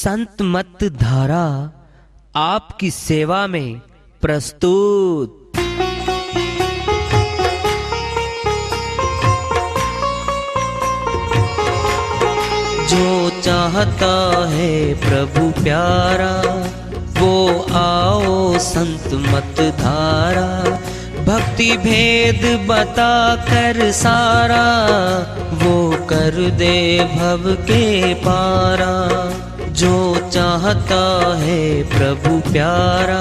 संत मत धारा आपकी सेवा में प्रस्तुत। जो चाहता है प्रभु प्यारा वो आओ संत मत धारा। भक्ति भेद बता कर सारा वो कर दे भव के पारा। जो चाहता है प्रभु प्यारा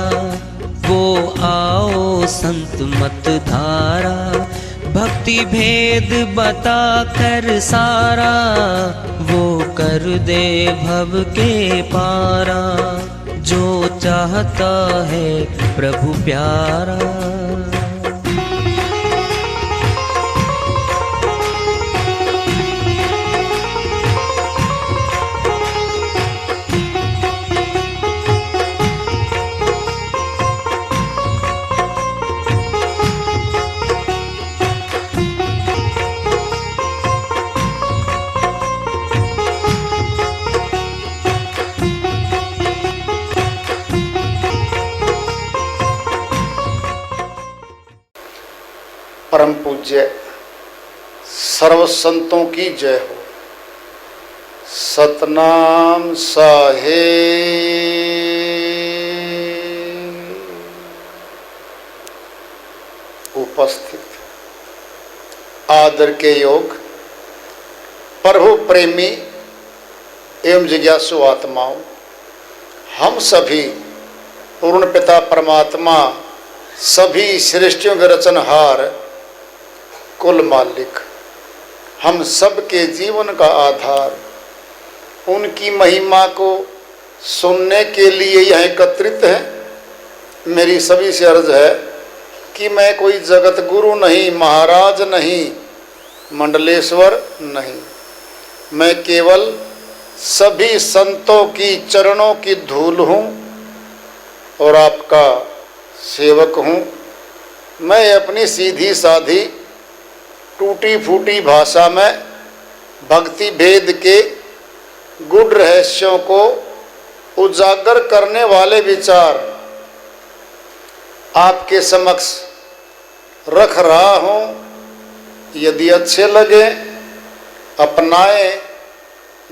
वो आओ संत मत धारा। भक्ति भेद बता कर सारा वो कर दे भव के पारा। जो चाहता है प्रभु प्यारा। परम पूज्य सर्व संतों की जय हो। सतनाम साहेब। उपस्थित आदर के योग प्रभु प्रेमी एवं जिज्ञासु आत्माओं, हम सभी पूर्ण पिता परमात्मा सभी सृष्टियों के रचनहार कुल मालिक, हम सब के जीवन का आधार, उनकी महिमा को सुनने के लिए यहाँ एकत्रित हैं। मेरी सभी से अर्ज है कि मैं कोई जगत गुरु नहीं, महाराज नहीं, मंडलेश्वर नहीं, मैं केवल सभी संतों की चरणों की धूल हूँ और आपका सेवक हूँ। मैं अपनी सीधी साधी टूटी फूटी भाषा में भक्ति भेद के गूढ़ रहस्यों को उजागर करने वाले विचार आपके समक्ष रख रहा हूँ। यदि अच्छे लगे अपनाएं,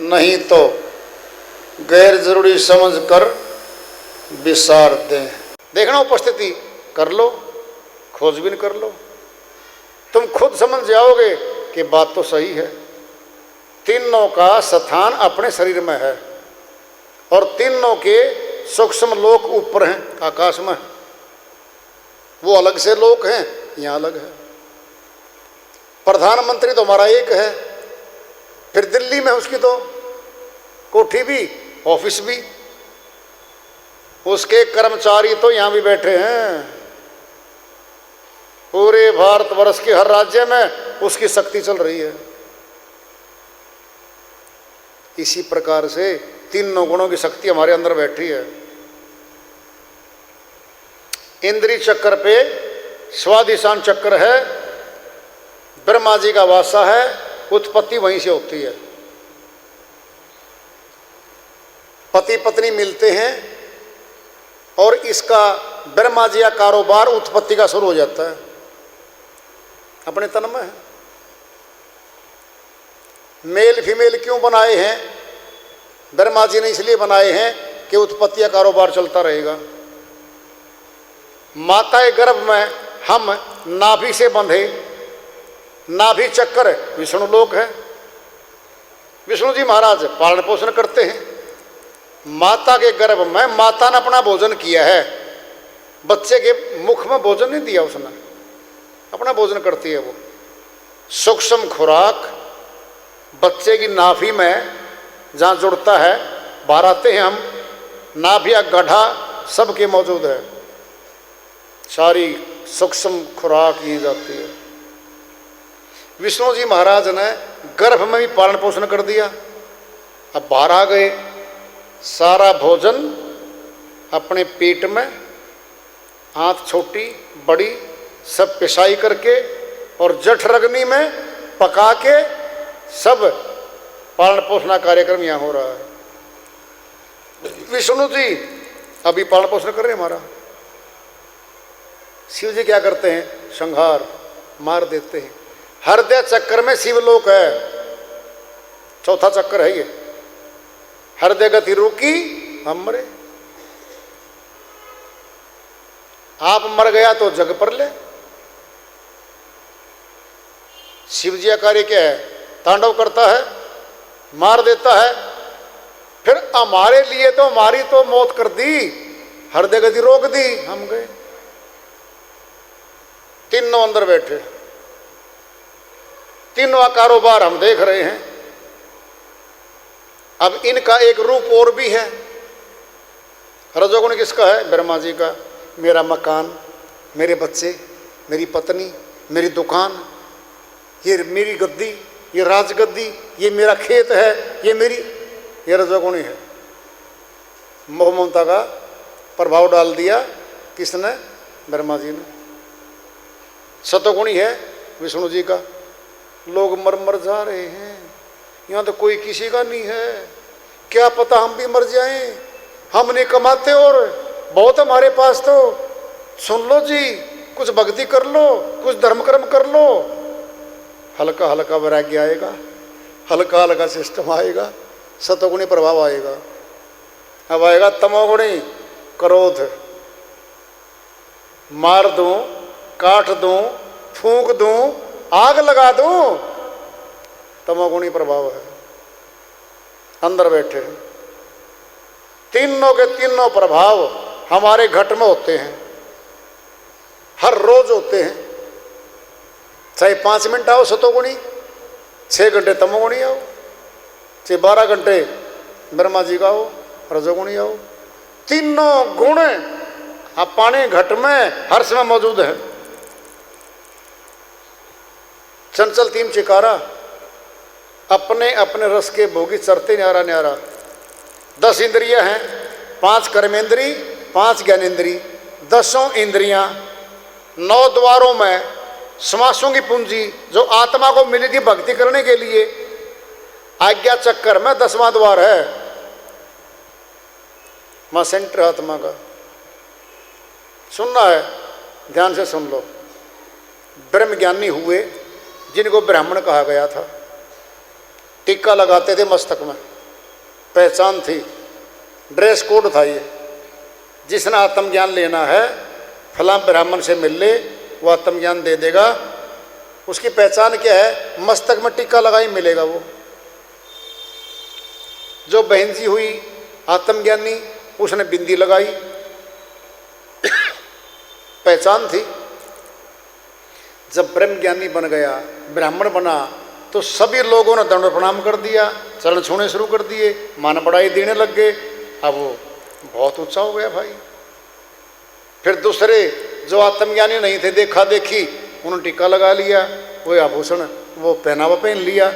नहीं तो गैर जरूरी समझकर विसार दें। देखना उपस्थिति कर लो, खोजबीन कर लो, तुम खुद समझ जाओगे कि बात तो सही है। तीनों का स्थान अपने शरीर में है और तीनों के सूक्ष्म लोक ऊपर हैं, आकाश में। वो अलग से लोक हैं, यहाँ अलग है। प्रधानमंत्री तो हमारा एक है, फिर दिल्ली में उसकी तो कोठी भी, ऑफिस भी, उसके कर्मचारी तो यहाँ भी बैठे हैं। पूरे भारतवर्ष के हर राज्य में उसकी शक्ति चल रही है। इसी प्रकार से तीनों गुणों की शक्ति हमारे अंदर बैठी है। इंद्रिय चक्र पे स्वादिशान चक्र है, ब्रह्मा जी का वासा है, उत्पत्ति वहीं से होती है। पति पत्नी मिलते हैं और इसका ब्रह्मा जी का कारोबार उत्पत्ति का शुरू हो जाता है। अपने तन में है। मेल फीमेल क्यों बनाए हैं? ब्रह्मा जी ने इसलिए बनाए हैं कि उत्पत्ति का कारोबार चलता रहेगा। माता के गर्भ में हम नाभि से बंधे, नाभि चक्कर विष्णु लोक है। विष्णु जी महाराज पालन पोषण करते हैं। माता के गर्भ में माता ने अपना भोजन किया है, बच्चे के मुख में भोजन नहीं दिया, उसने अपना भोजन करती है। वो सूक्ष्म खुराक बच्चे की नाभि में जहाँ जुड़ता है, बाहर आते हैं हम, नाभि या गड्ढा सबके मौजूद है। सारी सूक्ष्म खुराक यहीं जाती है। विष्णु जी महाराज ने गर्भ में भी पालन पोषण कर दिया। अब बाहर आ गए, सारा भोजन अपने पेट में, आँत छोटी बड़ी सब पिसाई करके और जठरग्नि में पका के सब पालन पोषण कार्यक्रम यहाँ हो रहा है। विष्णु जी अभी पालन पोषण कर रहे हैं हमारा। शिव जी क्या करते हैं? संहार, मार देते हैं। हृदय चक्कर में शिवलोक है, चौथा चक्कर है ये। हृदय गति रुकी, हम मरे। आप मर गया तो जग पर ले। शिव जी का कार्य क्या है? तांडव करता है, मार देता है। फिर हमारे लिए तो हमारी तो मौत कर दी, हृदय गति रोक दी, हम गए। तीनों अंदर बैठे, तीनों का कारोबार हम देख रहे हैं। अब इनका एक रूप और भी है। रजोगुण किसका है? ब्रह्मा जी का। मेरा मकान, मेरे बच्चे, मेरी पत्नी, मेरी दुकान, ये मेरी गद्दी, ये राजगद्दी, ये मेरा खेत है, ये रजोगुणी है। मोह ममता का प्रभाव डाल दिया किसने? ब्रह्मा जी ने। सतोगुणी है विष्णु जी का। लोग मर मर जा रहे हैं, यहाँ तो कोई किसी का नहीं है, क्या पता हम भी मर जाएं, हम नहीं कमाते और बहुत हमारे पास, तो सुन लो जी, कुछ भक्ति कर लो, कुछ धर्म कर्म कर लो। हल्का हल्का वैराग्य आएगा, हल्का हल्का सिस्टम आएगा, सतोगुणी प्रभाव आएगा। अब आएगा तमोगुणी, क्रोध, मार दूं, काट दूं, फूंक दूं, आग लगा दूं, तमोगुणी प्रभाव है। अंदर बैठे हैं। तीनों के तीनों प्रभाव हमारे घट में होते हैं, हर रोज होते हैं। चाहे 5 मिनट आओ सतोगुणी, 6 घंटे तमोगुणी आओ, चाहे 12 घंटे ब्रह्मा जी का हो, रजोगुणी आओ। तीनों गुण अपने घट में हर समय मौजूद है। चंचल तीन चिकारा, अपने अपने रस के भोगी, चरते न्यारा न्यारा। 10 इंद्रियां हैं, 5 कर्मेंद्री, 5 ज्ञानेंद्री, 10 इंद्रियां 9 द्वारों में समासों की पूंजी जो आत्मा को मिली थी भक्ति करने के लिए। आज्ञा चक्कर में 10वां द्वार है, मां सेंटर आत्मा का। सुनना है, ध्यान से सुन लो। ब्रह्म ज्ञानी हुए जिनको ब्राह्मण कहा गया था, टीका लगाते थे मस्तक में, पहचान थी, ड्रेस कोड था ये। जिसने आत्मज्ञान लेना है फलां ब्राह्मण से मिल ले, वो आत्मज्ञान दे देगा। उसकी पहचान क्या है? मस्तक में टीका लगाई मिलेगा वो। जो बहन जी हुई आत्मज्ञानी, उसने बिंदी लगाई, पहचान थी। जब ब्रह्म ज्ञानी बन गया, ब्राह्मण बना, तो सभी लोगों ने दंड प्रणाम कर दिया, चरण छूने शुरू कर दिए, मान बढ़ाई देने लग गए। अब वो बहुत ऊंचा हो गया भाई। फिर दूसरे जो आत्मज्ञानी नहीं थे, देखा देखी, उन्होंने टीका लगा लिया, वो आभूषण, वो पहनावा पहन लिया।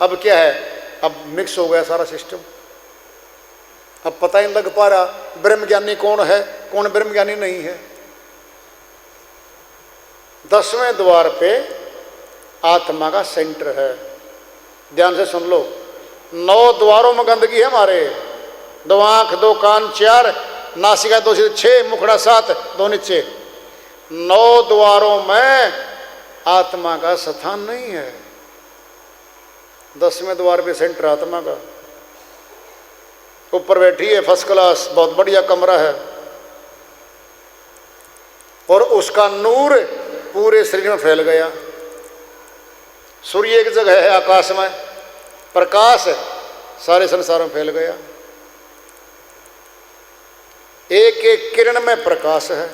अब क्या है? अब मिक्स हो गया सारा सिस्टम। अब पता ही नहीं लग पा रहा ब्रह्म ज्ञानी कौन है, कौन ब्रह्म ज्ञानी नहीं है। 10वें द्वार पे आत्मा का सेंटर है। ध्यान से सुन लो। 9 द्वारों में गंदगी है हमारे। 2 आंख, 2 कान, 4 नासिका, 2 सिर, 6 मुखड़ा, 7 2 नीचे। 9 द्वारों में आत्मा का स्थान नहीं है। 10वें द्वार पे सेंटर आत्मा का। ऊपर बैठी है फर्स्ट क्लास, बहुत बढ़िया कमरा है, और उसका नूर पूरे शरीर में फैल गया। सूर्य एक जगह है आकाश में, प्रकाश सारे संसार में फैल गया। एक एक किरण में प्रकाश है।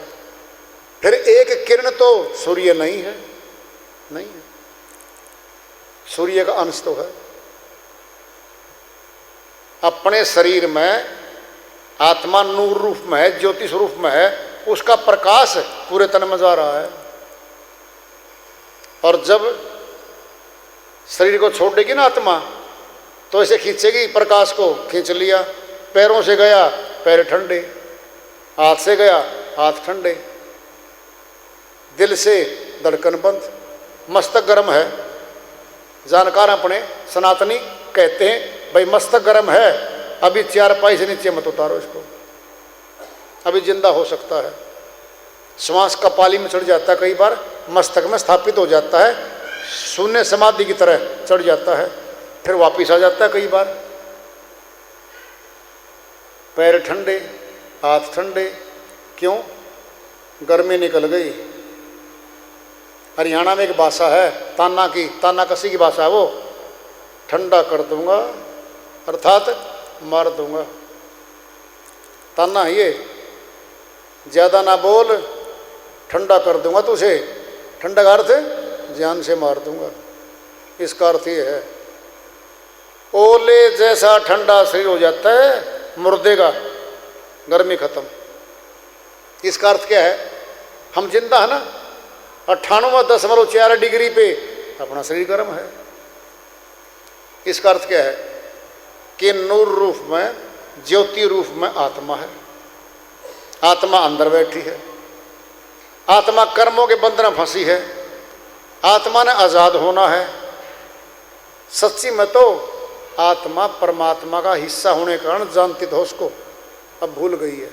फिर एक किरण तो सूर्य नहीं है, नहीं है, सूर्य का अंश तो है। अपने शरीर में आत्मा नूर रूप में है, ज्योति स्वरूप में है, उसका प्रकाश पूरे तन में जा रहा है। और जब शरीर को छोड़ देगी ना आत्मा, तो ऐसे खींचेगी, प्रकाश को खींच लिया। पैरों से गया, पैर ठंडे, हाथ से गया, हाथ ठंडे, दिल से धड़कन बंद, मस्तक गर्म है। जानकार अपने सनातनी कहते हैं भाई मस्तक गर्म है अभी 4 पाई से नीचे मत उतारो इसको, अभी जिंदा हो सकता है। श्वास कपाली में चढ़ जाता है, कई बार मस्तक में स्थापित हो जाता है, शून्य समाधि की तरह चढ़ जाता है, फिर वापिस आ जाता है। कई बार पैर ठंडे, हाथ ठंडे, क्यों? गर्मी निकल गई। हरियाणा में एक भाषा है ताना की, ताना कसी की भाषा है वो, ठंडा कर दूंगा अर्थात मार दूंगा। ताना है ये, ज्यादा ना बोल, ठंडा कर दूंगा तुझे। ठंडा का अर्थ जान से मार दूंगा, इसका अर्थ ये है। ओले जैसा ठंडा शरीर हो जाता है मुर्दे का, गर्मी खत्म। इसका अर्थ क्या है? हम जिंदा है ना, 98.4 डिग्री पे अपना शरीर गर्म है। इसका अर्थ क्या है कि नूर रूप में, ज्योति रूप में आत्मा है। आत्मा अंदर बैठी है, आत्मा कर्मों के बंधन में फंसी है, आत्मा ने आजाद होना है। सच्ची में तो आत्मा परमात्मा का हिस्सा होने के कारण जानती तो उसको, अब भूल गई है।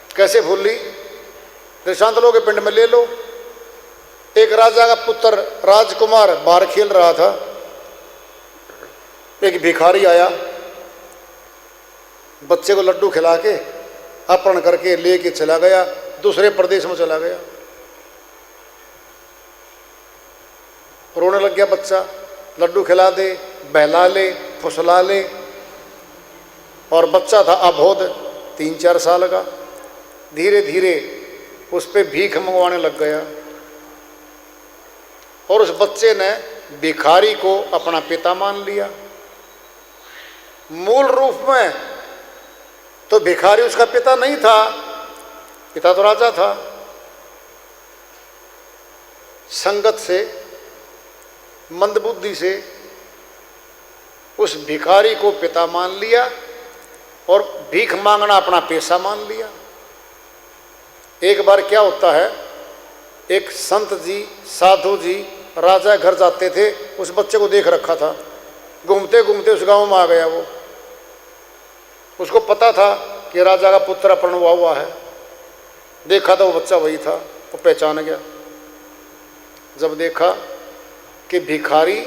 कैसे भूल ली? दृष्टांत लोग पिंड में ले लो। एक राजा का पुत्र राजकुमार बाहर खेल रहा था, एक भिखारी आया, बच्चे को लड्डू खिला के अपहरण करके लेके चला गया, दूसरे प्रदेश में चला गया। रोने लग गया बच्चा, लड्डू खिला दे, बहला ले, फुसला ले, और बच्चा था अबोध 3-4 साल का। धीरे धीरे उस पे भीख मंगवाने लग गया, और उस बच्चे ने भिखारी को अपना पिता मान लिया। मूल रूप में तो भिखारी उसका पिता नहीं था, पिता तो राजा था। संगत से, मंदबुद्धि से उस भिखारी को पिता मान लिया और भीख मांगना अपना पेशा मान लिया। एक बार क्या होता है, एक संत जी, साधु जी राजा घर जाते थे, उस बच्चे को देख रखा था, घूमते घूमते उस गांव में आ गया वो। उसको पता था कि राजा का पुत्र अपहरण हुआ है, देखा तो वो बच्चा वही था, वो पहचान गया। जब देखा कि भिखारी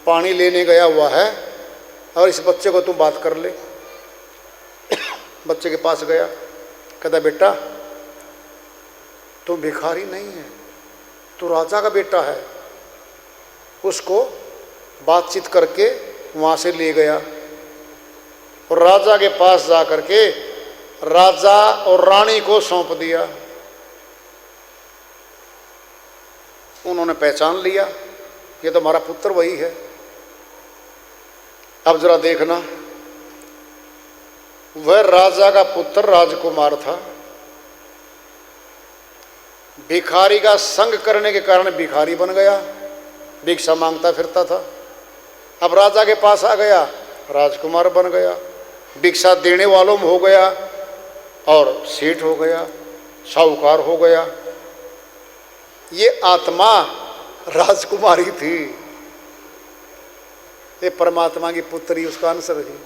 पानी लेने गया हुआ है और इस बच्चे को तुम बात कर ले, बच्चे के पास गया, कहता बेटा तू भिखारी नहीं है, तू राजा का बेटा है। उसको बातचीत करके वहाँ से ले गया और राजा के पास जा करके राजा और रानी को सौंप दिया। उन्होंने पहचान लिया, ये तो हमारा पुत्र वही है। अब जरा देखना, वह राजा का पुत्र राजकुमार था, भिखारी का संग करने के कारण भिखारी बन गया, भिक्षा मांगता फिरता था। अब राजा के पास आ गया, राजकुमार बन गया, भिक्षा देने वालों में हो गया और सेठ हो गया, साहूकार हो गया। ये आत्मा राजकुमारी थी, ये परमात्मा की पुत्री, उसका अंश रही।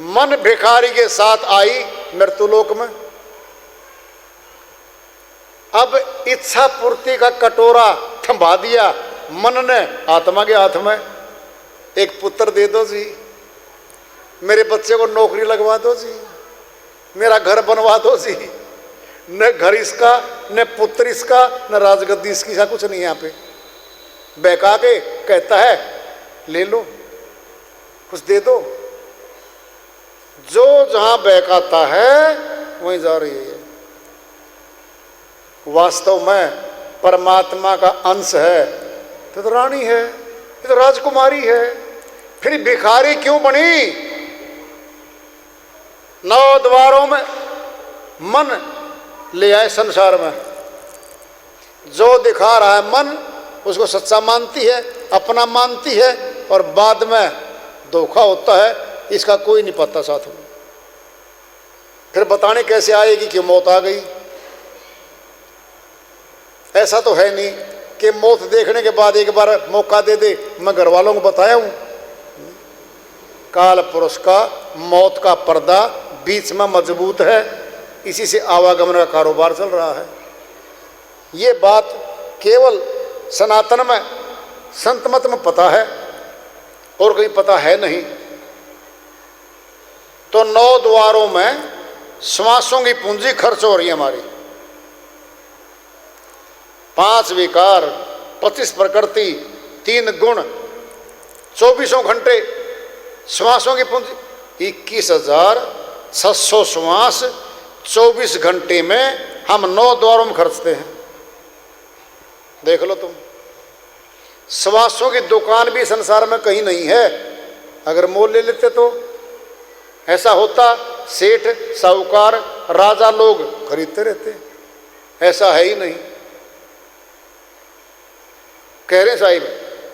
मन भिखारी के साथ आई मृत्युलोक में। अब इच्छा पूर्ति का कटोरा थमा दिया मन ने आत्मा के हाथ में। एक पुत्र दे दो जी, मेरे बच्चे को नौकरी लगवा दो जी, मेरा घर बनवा दो जी। न घर इसका, न पुत्र इसका, न राजगद्दी इसकी, ऐसा कुछ नहीं यहाँ पे। बहका के कहता है ले लो, कुछ दे दो। जो जहां बहकाता है वहीं जा रही है। वास्तव में परमात्मा का अंश है तो रानी है, ये तो राजकुमारी है। फिर भिखारी क्यों बनी? 9 द्वारों में मन ले आए संसार में। जो दिखा रहा है मन, उसको सच्चा मानती है, अपना मानती है, और बाद में धोखा होता है, इसका कोई नहीं पता साथ में। फिर बताने कैसे आएगी कि मौत आ गई? ऐसा तो है नहीं कि मौत देखने के बाद एक बार मौका दे दे, मैं घर वालों को बताया हूं। काल पुरुष का मौत का पर्दा बीच में मजबूत है, इसी से आवागमन का कारोबार चल रहा है। ये बात केवल सनातन में संत मत में पता है और कहीं पता है नहीं। तो 9 द्वारों में श्वासों की पूंजी खर्च हो रही है हमारी। 5 विकार, 25 प्रकृति, 3 गुण, 24 घंटे श्वासों की पूंजी 21,600 श्वास 24 घंटे में हम 9 द्वारों में खर्चते हैं। देख लो तुम, श्वासों की दुकान भी संसार में कहीं नहीं है। अगर मोल ले लेते तो ऐसा होता, सेठ साहूकार राजा लोग खरीदते रहते, ऐसा है ही नहीं। कह रहे साहिब,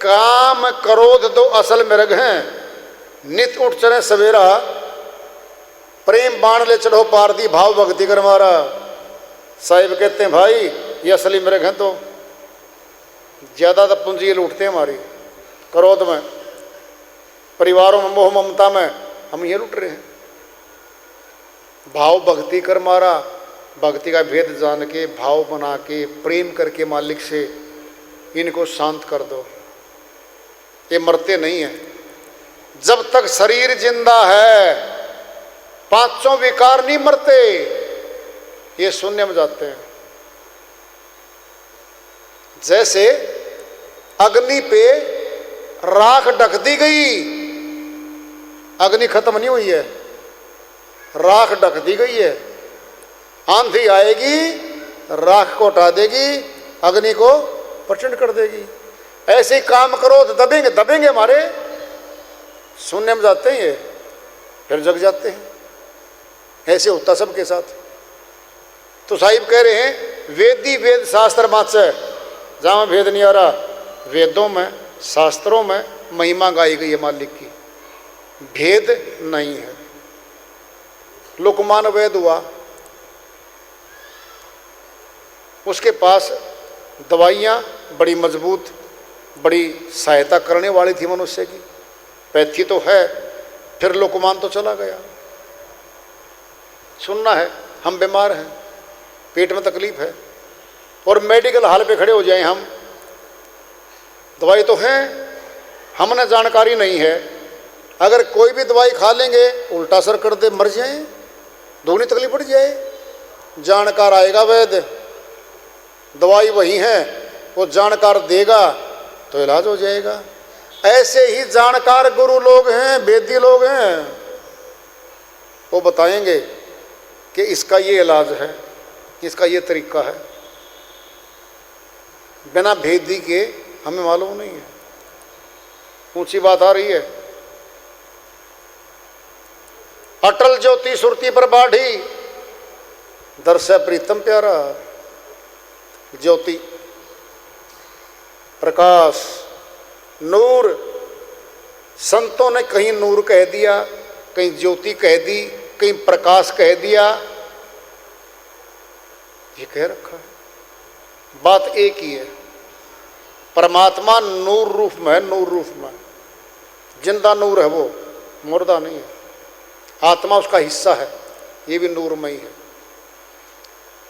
काम क्रोध दो असल मृग हैं, नित उठ चले सवेरा, प्रेम बाण ले चढ़ो पार दी, भाव भक्ति कर मारा। साहिब कहते हैं भाई ये असली मृग हैं, तो ज्यादा तो पूंजी लूटते हैं हमारी, क्रोध में, परिवारों में, मोह ममता में हम ये लूट रहे हैं। भाव भक्ति कर मारा, भक्ति का भेद जान के, भाव बना के, प्रेम करके मालिक से इनको शांत कर दो। ये मरते नहीं हैं जब तक शरीर जिंदा है। 5 विकार नहीं मरते, ये शून्य में जाते हैं। जैसे अग्नि पे राख ढक दी गई, अग्नि खत्म नहीं हुई है, राख ढक दी गई है। आंधी आएगी, राख को हटा देगी, अग्नि को प्रचंड कर देगी। ऐसे ही काम करो तो दबेंगे दबेंगे हमारे, शून्य में जाते हैं ये, फिर जग जाते हैं। ऐसे होता सबके साथ। तो साहिब कह रहे हैं वेदी वेद शास्त्र मात्र, जहाँ भेद नहीं आ रहा, वेदों में शास्त्रों में महिमा गाई गई है मालिक की, भेद नहीं है। लुकमान वेद हुआ, उसके पास दवाइयाँ बड़ी मजबूत, बड़ी सहायता करने वाली थी मनुष्य की, पैथी तो है, फिर लुकमान तो चला गया। सुनना है हम बीमार हैं, पेट में तकलीफ है और मेडिकल हॉल पे खड़े हो जाएं हम, दवाई तो है, हमने जानकारी नहीं है, अगर कोई भी दवाई खा लेंगे उल्टा असर कर दे, मर जाएं, दोगुनी तकलीफ बढ़ जाए। जानकार आएगा वैद्य, दवाई वही है, वो जानकार देगा तो इलाज हो जाएगा। ऐसे ही जानकार गुरु लोग हैं, वेद्य लोग हैं, वो बताएंगे कि इसका ये इलाज है, इसका ये तरीका है। बिना भेदी के हमें मालूम नहीं है। ऊंची बात आ रही है। अटल ज्योति सुरती पर बाढ़ी, दर्शय प्रीतम प्यारा। ज्योति, प्रकाश, नूर, संतों ने कहीं नूर कह दिया, कहीं ज्योति कह दी, कहीं प्रकाश कह दिया, ये कह रखा है। बात एक ही है, परमात्मा नूर रूप में है, नूर रूप में जिंदा नूर है, वो मुर्दा नहीं है। आत्मा उसका हिस्सा है, ये भी नूरमय है।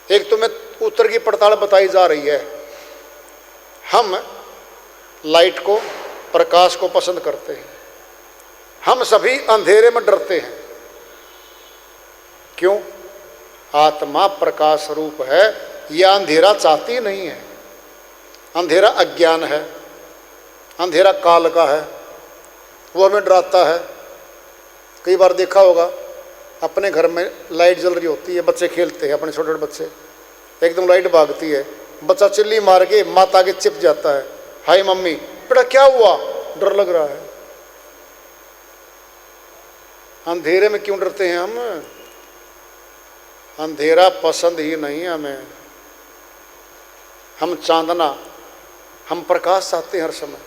एक तुम्हें उत्तर की पड़ताल बताई जा रही है। हम लाइट को, प्रकाश को पसंद करते हैं, हम सभी अंधेरे में डरते हैं। क्यों? आत्मा प्रकाश रूप है, यह अंधेरा चाहती नहीं है। अंधेरा अज्ञान है, अंधेरा काल का है, वो हमें डराता है। कई बार देखा होगा, अपने घर में लाइट जल रही होती है, बच्चे खेलते हैं, अपने छोटे छोटे बच्चे, एकदम लाइट भागती है, बच्चा चिल्ली मार के माता के चिप जाता है, हाय मम्मी, बेटा क्या हुआ? डर लग रहा है। अंधेरे में क्यों डरते हैं हम? अंधेरा पसंद ही नहीं है हमें। हम चांदना, हम प्रकाश चाहते हैं हर समय।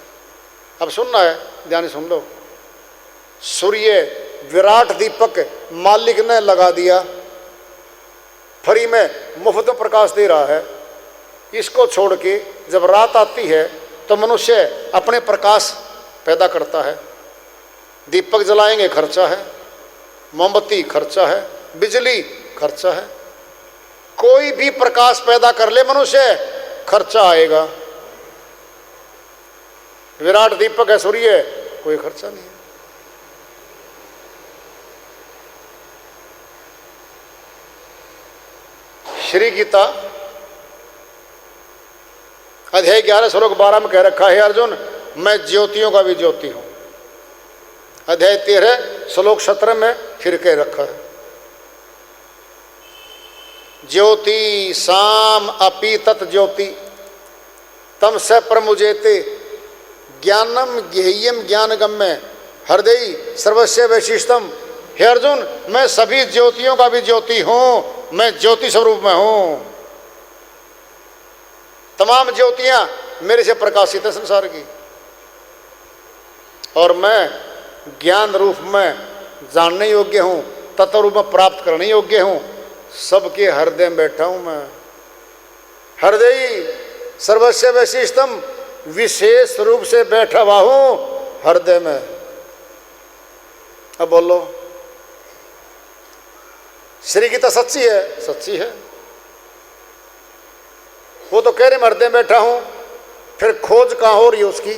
अब सुनना है, ध्यान से सुन लो। सूर्य विराट दीपक मालिक ने लगा दिया, फ्री में मुफ्त में प्रकाश दे रहा है। इसको छोड़ के जब रात आती है तो मनुष्य अपने प्रकाश पैदा करता है। दीपक जलाएंगे खर्चा है, मोमबत्ती खर्चा है, बिजली खर्चा है। कोई भी प्रकाश पैदा कर ले मनुष्य, खर्चा आएगा। विराट दीपक है सूर्य, कोई खर्चा नहीं है। श्री गीता अध्याय 11 श्लोक 12 में कह रखा है, अर्जुन मैं ज्योतियों का भी ज्योति हूं। अध्याय 13 श्लोक 17 में फिर कह रखा है, ज्योति साम अपि तत् ज्योति तम स प्रमुजेते ज्ञानम ज्ञेयम ज्ञानगम्य हृदय सर्वस्य वैशिष्टम। हे अर्जुन, मैं सभी ज्योतियों का भी ज्योति हूं, मैं ज्योति स्वरूप में हूं। तमाम ज्योतियां मेरे से प्रकाशित है संसार की, और मैं ज्ञान रूप में जानने योग्य हूं, तत्व रूप में प्राप्त करने योग्य हूं। सबके हृदय में बैठा हूं मैं। हृदय सर्वस्य वैशिष्टम, विशेष रूप से बैठा हुआ हूं हृदय में। अब बोलो, श्री गीता सच्ची है? सच्ची है। वो तो कह रहे मैं हृदय में बैठा हूं, फिर खोज कहां हो रही है उसकी?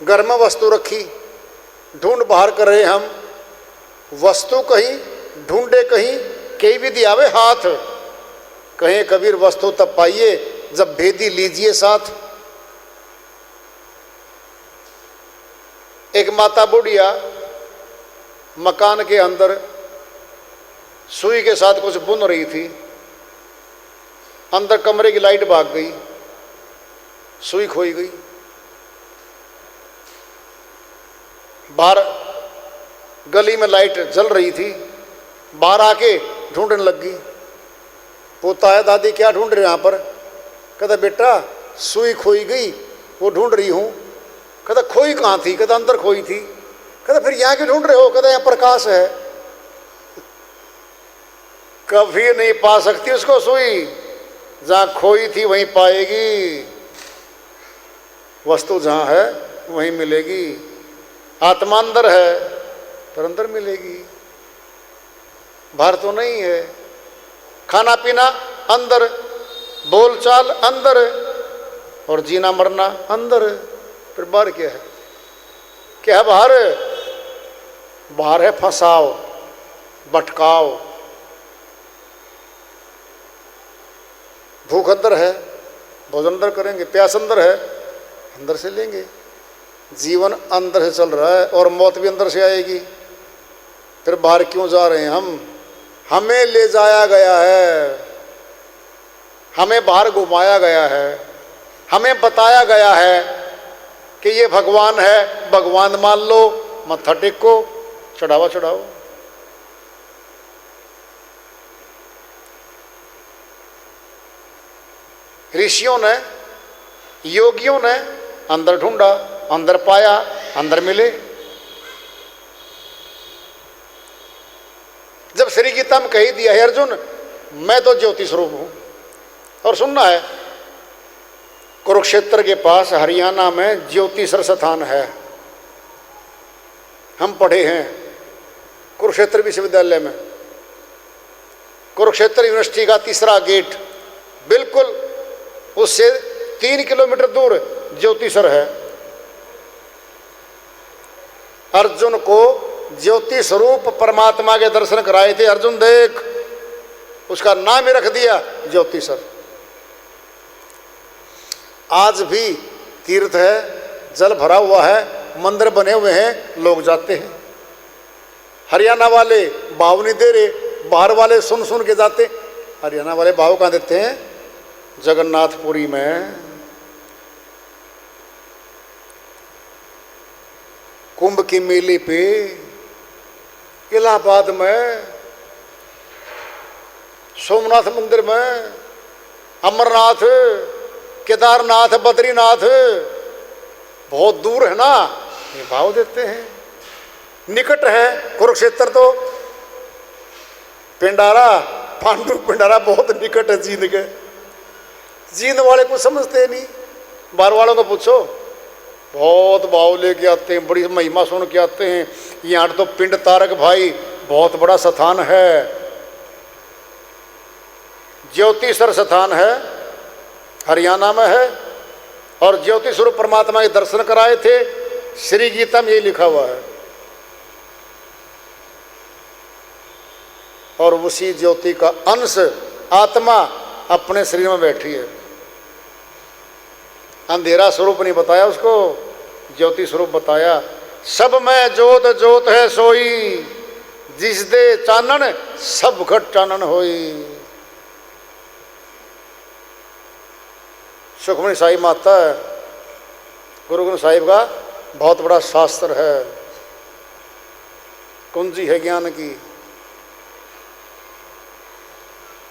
घर में वस्तु रखी, ढूंढ बाहर कर रहे हम, वस्तु कहीं ढूंढे कहीं, कहीं भी दियावे हाथ। कहे कबीर वस्तु तब पाइए जब भेदी लीजिए साथ। एक माता बुढ़िया मकान के अंदर सुई के साथ कुछ बुन रही थी। अंदर कमरे की लाइट भाग गई, सुई खोई गई। बाहर गली में लाइट जल रही थी, बाहर आके ढूंढने लग गई। पोता है, दादी क्या ढूंढ रहे यहाँ पर? कहता बेटा सुई खोई गई, वो ढूंढ रही हूँ। कहता खोई कहाँ थी? कहता अंदर खोई थी। कहता फिर यहाँ क्यों ढूंढ रहे हो? कहता यहाँ प्रकाश है। कभी नहीं पा सकती उसको सुई, जहाँ खोई थी वहीं पाएगी। वस्तु जहाँ है वहीं मिलेगी। आत्मा अंदर है पर अंदर मिलेगी, बाहर तो नहीं है। खाना पीना अंदर, बोलचाल अंदर, और जीना मरना अंदर। फिर बाहर क्या है? क्या है बाहर? बाहर है फंसाव, भटकाव। भूख अंदर है, भोजन अंदर करेंगे। प्यास अंदर है, अंदर से लेंगे। जीवन अंदर से चल रहा है और मौत भी अंदर से आएगी। फिर बाहर क्यों जा रहे हैं हम? हमें ले जाया गया है, हमें बाहर घुमाया गया है, हमें बताया गया है कि ये भगवान है, भगवान मान लो, मत्था टेको, चढ़ावा चढ़ाओ। ऋषियों ने, योगियों ने अंदर ढूंढा, अंदर पाया, अंदर मिले। जब श्री गीता में कही दिया है अर्जुन मैं तो ज्योति स्वरूप हूं। और सुनना है, कुरुक्षेत्र के पास हरियाणा में ज्योतिषर स्थान है। हम पढ़े हैं कुरुक्षेत्र विश्वविद्यालय में। कुरुक्षेत्र यूनिवर्सिटी का तीसरा गेट, बिल्कुल उससे 3 किलोमीटर दूर ज्योतिषर है। अर्जुन को ज्योति स्वरूप परमात्मा के दर्शन कराए थे। अर्जुन देख, उसका नाम ही रख दिया ज्योतिषर। आज भी तीर्थ है, जल भरा हुआ है, मंदिर बने हुए हैं, लोग जाते हैं। हरियाणा वाले भाव नहीं दे रहे, बाहर वाले सुन सुन के जाते। हरियाणा वाले भाव कहाँ देते हैं? जगन्नाथपुरी में, कुंभ की मेले पे, इलाहाबाद में, सोमनाथ मंदिर में, अमरनाथ, केदारनाथ, बद्रीनाथ, बहुत दूर है ना, ये भाव देते हैं। निकट है कुरुक्षेत्र तो, पिंडारा, पांडु पिंडारा बहुत निकट है जींद के। जींद वाले को समझते नहीं, बाहर वालों को पूछो, बहुत भाव लेके आते हैं, बड़ी महिमा सुन के आते हैं। यहाँ तो पिंड तारक भाई बहुत बड़ा स्थान है, ज्योतिषर स्थान है, हरियाणा में है, और ज्योति स्वरूप परमात्मा के दर्शन कराए थे। श्री गीता में ये लिखा हुआ है। और उसी ज्योति का अंश आत्मा अपने शरीर में बैठी है। अंधेरा स्वरूप नहीं बताया उसको, ज्योति स्वरूप बताया। सब में जोत जोत है सोई, जिस दे चानन सब घट चानन होई। सुखमनी साहिब माता है, गुरु ग्रंथ साहिब का बहुत बड़ा शास्त्र है, कुंजी है ज्ञान की।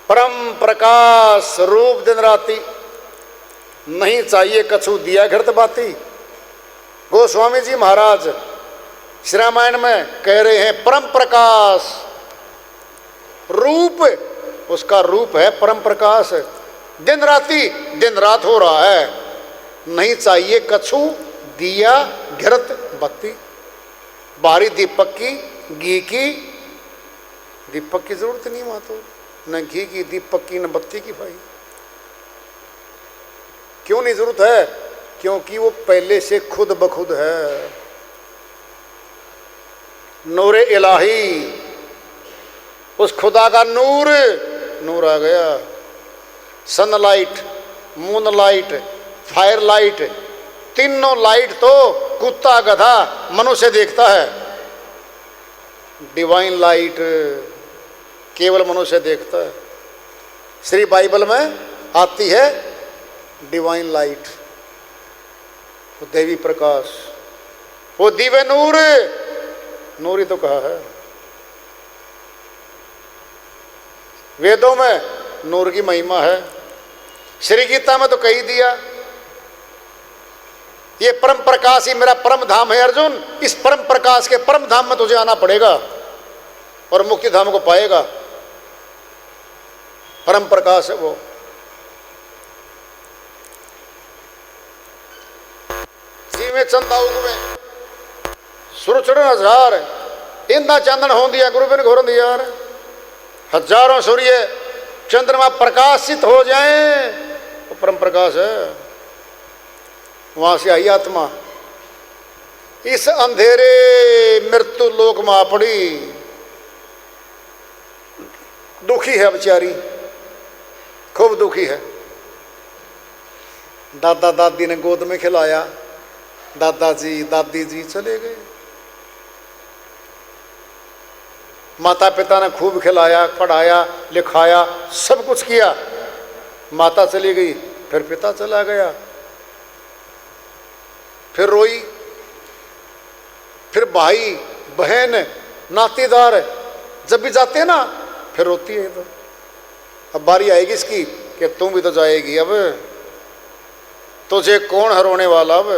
परम प्रकाश रूप दिन राती, नहीं चाहिए कछु दिया घृत बाती। गोस्वामी जी महाराज श्री रामायण में कह रहे हैं परम प्रकाश रूप, उसका रूप है परम प्रकाश। दिन राती, दिन रात हो रहा है, नहीं चाहिए कछु दिया घृत बत्ती। बाहरी दीपक की, घी की, दीपक की जरूरत नहीं वहां तो, न घी की, दीपक की, न बत्ती की भाई। क्यों नहीं जरूरत है? क्योंकि वो पहले से खुद बखुद है। नूरे इलाही, उस खुदा का नूर, नूर आ गया। सनलाइट, मूनलाइट, फायर लाइट, तीनों लाइट तो कुत्ता गधा मनुष्य देखता है। डिवाइन लाइट केवल मनुष्य देखता है। श्री बाइबल में आती है डिवाइन लाइट, वो देवी प्रकाश, वो दिव्य नूर, नूर ही तो कहा है वेदों में। नूर की महिमा है, श्री गीता में तो कही दिया। ये परम प्रकाश ही मेरा परम धाम है अर्जुन। इस परम प्रकाश के परम धाम में तुझे आना पड़ेगा और मुक्ति धाम को पाएगा। परम प्रकाश है वो। जीवे चंदा उगवे सूरज चढ़न हजार, इंदा चांदन हो दिया गुरु बिन घोर यार। हजारों सूर्य चंद्रमा प्रकाशित हो जाएं, वो परम प्रकाश है। वहां से आई आत्मा, इस अंधेरे मृत्यु लोक में आ पड़ी। दुखी है बेचारी, खूब दुखी है। दादा दादी ने गोद में खिलाया, दादाजी दादी जी चले गए। माता पिता ने खूब खिलाया, पढ़ाया, लिखाया, सब कुछ किया। माता चली गई, फिर पिता चला गया। फिर रोई, फिर भाई बहन नातेदार जब भी जाते हैं ना फिर रोती है। तो अब बारी आएगी इसकी कि तुम भी तो जाएगी, अब तुझे कौन हरोने वाला। अब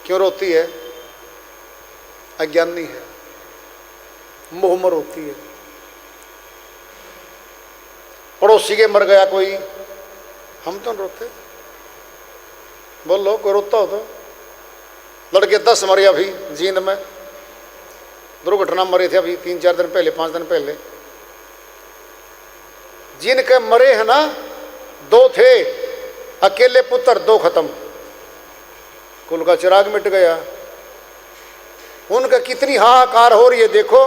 क्यों रोती है? अज्ञानी है, मोह में रोती है। पड़ोसी के मर गया कोई, हम तो रोते। बोलो कोई रोता हो तो? लड़के 10 मरे अभी जींद में, दुर्घटना मरे थे अभी 3-4 दिन पहले, 5 दिन पहले। जिनके मरे हैं ना 2 थे, अकेले पुत्र 2 खत्म, कुल का चिराग मिट गया। उनका कितनी हाहाकार हो रही है देखो।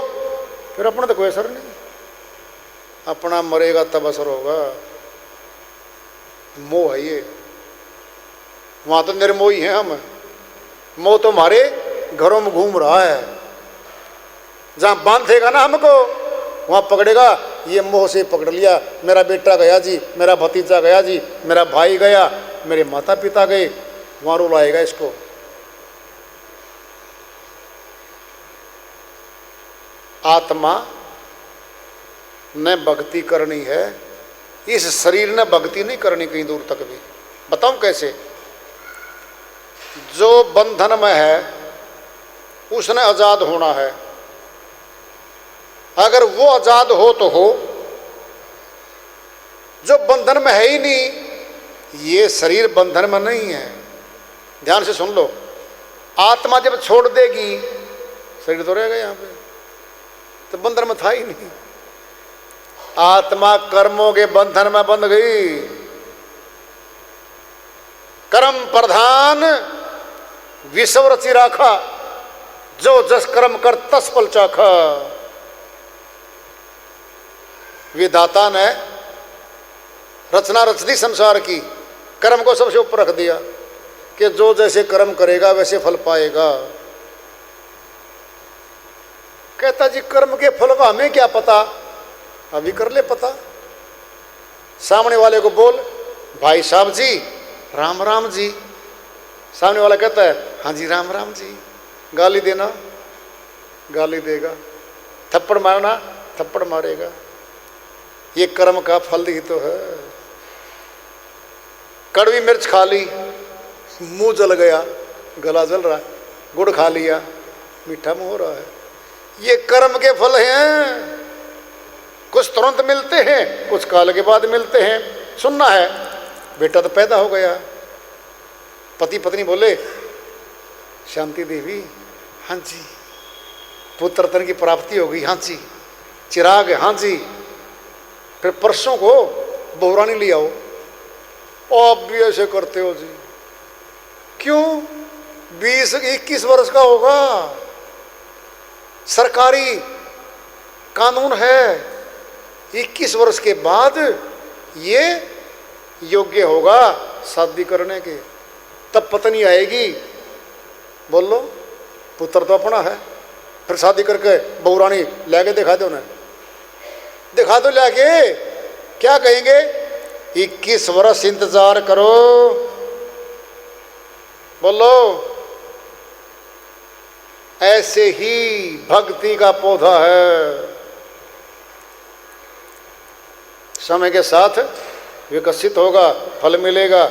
फिर अपना तो कोई असर नहीं, अपना मरेगा तब असर होगा। मोह है ये, वहां तो निर्मोही हैं हम। मोह तो हमारे घरों में घूम रहा है। जहां बांधेगा ना हमको वहां पकड़ेगा, ये मोह से पकड़ लिया। मेरा बेटा गया जी, मेरा भतीजा गया जी, मेरा भाई गया, मेरे माता पिता गए, वहां रुलाएगा इसको। आत्मा ने भक्ति करनी है, इस शरीर ने भक्ति नहीं करनी कहीं दूर तक भी। बताऊं कैसे? जो बंधन में है उसने आजाद होना है। अगर वो आजाद हो तो हो, जो बंधन में है ही नहीं, ये शरीर बंधन में नहीं है। ध्यान से सुन लो, आत्मा जब छोड़ देगी शरीर तो रहेगा यहाँ पे, तो बंधन में था ही नहीं। आत्मा कर्मों के बंधन में बंध गई। कर्म प्रधान विषव रचि राखा, जो जस कर्म कर तस फल चाखा। विधाता ने रचना रच दी संसार की, कर्म को सबसे ऊपर रख दिया कि जो जैसे कर्म करेगा वैसे फल पाएगा। कहता जी कर्म के फल का हमें क्या पता, अभी कर ले पता। सामने वाले को बोल, भाई साहब जी राम राम जी। सामने वाला कहता है हाँ जी राम राम जी। गाली देना, गाली देगा। थप्पड़ मारना, थप्पड़ मारेगा। ये कर्म का फल ही तो है। कड़वी मिर्च खा ली, मुंह जल गया, गला जल रहा है। गुड़ खा लिया, मीठा मुंह हो रहा है। ये कर्म के फल हैं। कुछ तुरंत मिलते हैं, कुछ काल के बाद मिलते हैं। सुनना है, बेटा तो पैदा हो गया। पति पत्नी बोले शांति देवी हाँ जी, पुत्र रत्न की प्राप्ति हो गई हाँ जी, चिराग हाँ जी। फिर परसों को बहुरानी ले आओ। आप भी ऐसे करते हो जी, क्यों? 20-21 वर्ष का होगा, सरकारी कानून है। 21 वर्ष के बाद ये योग्य होगा शादी करने के, तब पत्नी आएगी। बोल लो, पुत्र तो अपना है। फिर शादी करके बहुरानी लाके दिखा दो उन्हें, दिखा दो लाके। क्या कहेंगे? 21 वर्ष इंतजार करो। बोलो, ऐसे ही भक्ति का पौधा है, समय के साथ विकसित होगा, फल मिलेगा।